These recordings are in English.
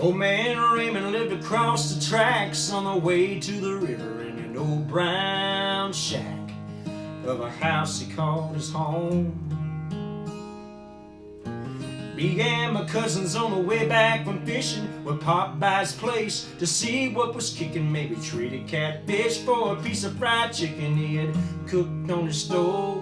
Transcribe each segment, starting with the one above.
Old man Raymond lived across the tracks on the way to the river in an old brown shack of a house he called his home. Me and my cousins on the way back from fishing would pop by his place to see what was kicking. Maybe treat a catfish for a piece of fried chicken he had cooked on his stove.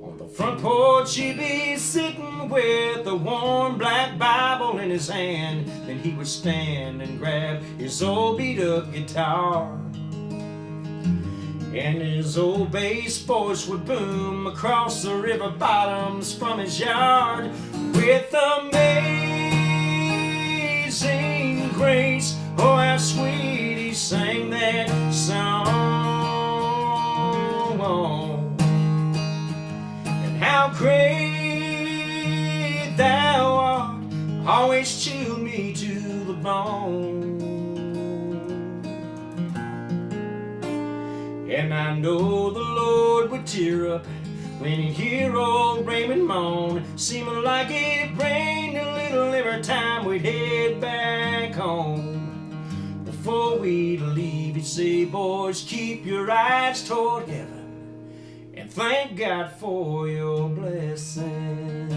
On the front porch he'd be sitting with a warm black Bible in his hand. Then he would stand and grab his old beat-up guitar, and his old bass voice would boom across the river bottoms from his yard. With amazing grace, oh how sweet he sang that song, and how great thou art always chilled me to the bone. And I know the Lord would tear up when he'd hear old Raymond moan, seeming like it rained a little every time we'd head back home. Before we'd leave, he'd say, boys, keep your eyes toward heaven and thank God for your blessings.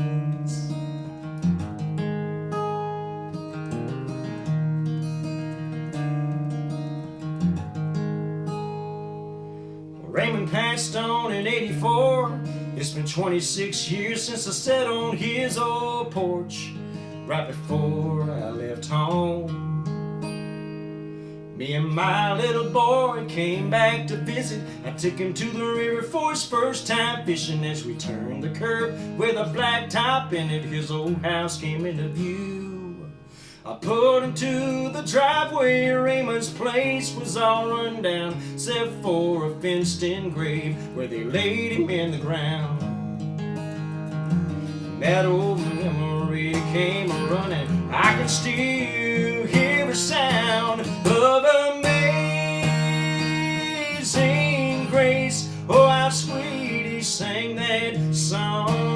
Raymond passed on in '84. It's been 26 years since I sat on his old porch right before I left home. Me and my little boy came back to visit. I took him to the river for his first time fishing. As we turned the curve with a flat top in it, his old house came into view. I pulled into the driveway. Raymond's place was all run down, except for a fenced-in grave where they laid him in the ground. And that old memory came running. I can still hear the sound of amazing grace. Oh, how sweet he sang that song.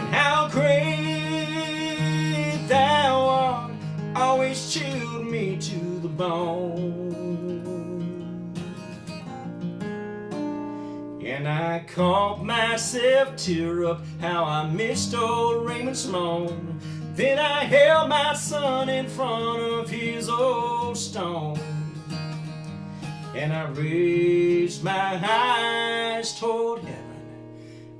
How great thou art always chilled me to the bone. And I caught myself tear up how I missed old Raymond's moan. Then I held my son in front of his old stone, and I raised my eyes toward heaven,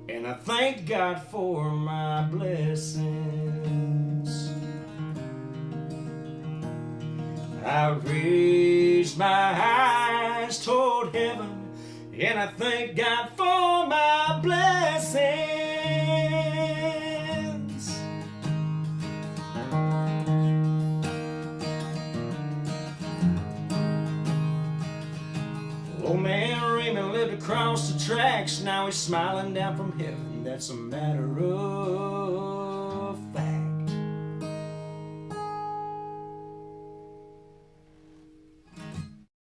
and I thank God for my blessings. I raised my eyes toward heaven, and I thank God for my blessings. Old man Raymond lived across the tracks. Now he's smiling down from heaven. That's a matter of